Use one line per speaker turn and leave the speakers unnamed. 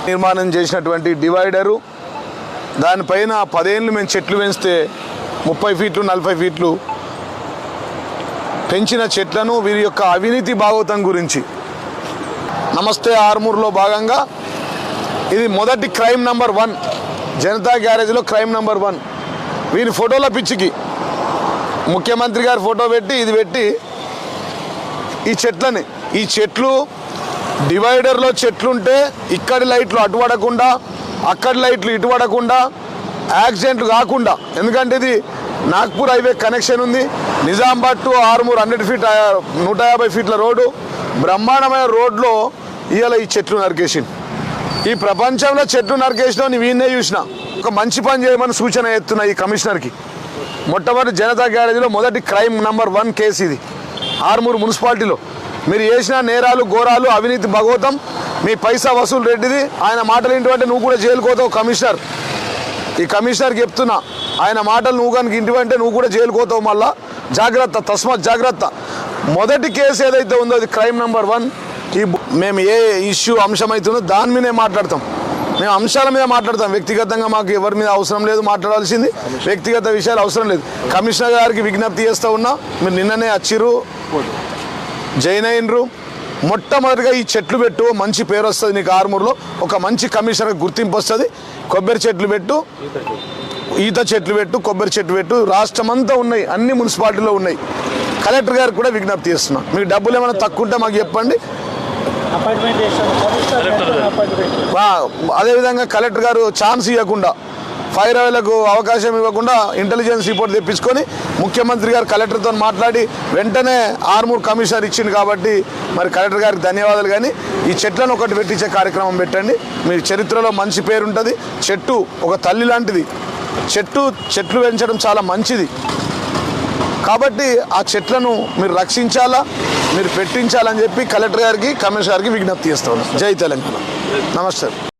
నిర్మాణం చేసినటువంటి డివైడరు దానిపైన 10 ఏళ్ళు మేము చెట్లు పెంచితే 30 ఫీట్లు 40 ఫీట్లు పెంచిన చెట్లను వీరి యొక్క అవినీతి భాగవతం గురించి నమస్తే ఆర్మూర్లో భాగంగా ఇది మొదటి క్రైమ్ నంబర్ 1 జనతా గ్యారేజ్లో క్రైమ్ నంబర్ 1 వీరి ఫోటోల పిచ్చికి ముఖ్యమంత్రి గారి ఫోటో పెట్టి ఇది పెట్టి ఈ చెట్లు డివైడర్లో చెట్లుంటే ఇక్కడి లైట్లు అటు పడకుండా అక్కడి లైట్లు ఇటు పడకుండా యాక్సిడెంట్లు కాకుండా, ఎందుకంటే ఇది నాగ్పూర్ హైవే కనెక్షన్ ఉంది. నిజామాబాద్ టు ఆర్మూర్ 150 ఫీట్ల రోడ్డు, బ్రహ్మాండమైన రోడ్లో ఇవాళ ఈ చెట్లు నరికేసింది. ఈ ప్రపంచంలో చెట్లు నరికేసిన వీన్నే చూసిన. ఒక మంచి పని చేయమని సూచన ఎత్తున్నా ఈ కమిషనర్కి. మొట్టమొదటి జనతా గ్యారేజ్లో మొదటి క్రైమ్ నంబర్ 1 కేసు ఇది ఆర్మూర్ మున్సిపాలిటీలో. మీరు చేసిన నేరాలు ఘోరాలు అవినీతి భగవతం. మీ పైసా వసూలు రెడ్డిది. ఆయన మాటలు ఏంటంటే నువ్వు కూడా జైలుకోతావు కమిషనర్. ఈ కమిషనర్కి చెప్తున్నా, ఆయన మాటలు నువ్వు కనుక ఇంటివంటే నువ్వు కూడా జైలుకోతావు. మళ్ళా జాగ్రత్త, తస్మాత్ జాగ్రత్త. మొదటి కేసు ఏదైతే ఉందో అది క్రైమ్ నంబర్ 1. మేము ఏ ఇష్యూ అంశం అవుతుందో దాని మీదే మాట్లాడతాం. మేము అంశాల మీద మాట్లాడతాం. వ్యక్తిగతంగా మాకు ఎవరి మీద అవసరం లేదు, మాట్లాడాల్సింది వ్యక్తిగత విషయాలు అవసరం లేదు. కమిషనర్ గారికి విజ్ఞప్తి చేస్తూ ఉన్నా, మీరు నిన్ననే వచ్చిర్రు, జైన్ అయినరు. మొట్టమొదటిగా ఈ చెట్లు పెట్టు, మంచి పేరు వస్తుంది నీకు. ఆర్మూర్లో ఒక మంచి కమిషనర్ గుర్తింపు వస్తుంది. కొబ్బరి చెట్లు పెట్టు, ఈత చెట్లు పెట్టు, కొబ్బరి చెట్లు పెట్టు. రాష్ట్రమంతా ఉన్నాయి, అన్ని మున్సిపాలిటీలో ఉన్నాయి. కలెక్టర్ గారికి కూడా విజ్ఞప్తి చేస్తున్నా, మీకు డబ్బులు ఏమైనా తక్కువ ఉంటే మాకు చెప్పండి. అదేవిధంగా కలెక్టర్ గారు ఛాన్స్ ఇవ్వకుండా, ఫైర్ ఆయిల్కు అవకాశం ఇవ్వకుండా ఇంటెలిజెన్స్ రిపోర్ట్ తెప్పించుకొని ముఖ్యమంత్రి గారు కలెక్టర్తో మాట్లాడి వెంటనే ఆర్మూర్ కమిషనర్ ఇచ్చింది కాబట్టి మరి కలెక్టర్ గారికి ధన్యవాదాలు. కానీ ఈ చెట్లను ఒకటి పెట్టించే కార్యక్రమం పెట్టండి. మీ చరిత్రలో మంచి పేరు ఉంటుంది. చెట్టు ఒక తల్లి లాంటిది. చెట్లు పెంచడం చాలా మంచిది. కాబట్టి ఆ చెట్లను మీరు రక్షించాలా, మీరు పెట్టించాలని చెప్పి కలెక్టర్ గారికి కమిషనర్ గారికి విజ్ఞప్తి చేస్తాను. జై తెలంగాణ. నమస్తే.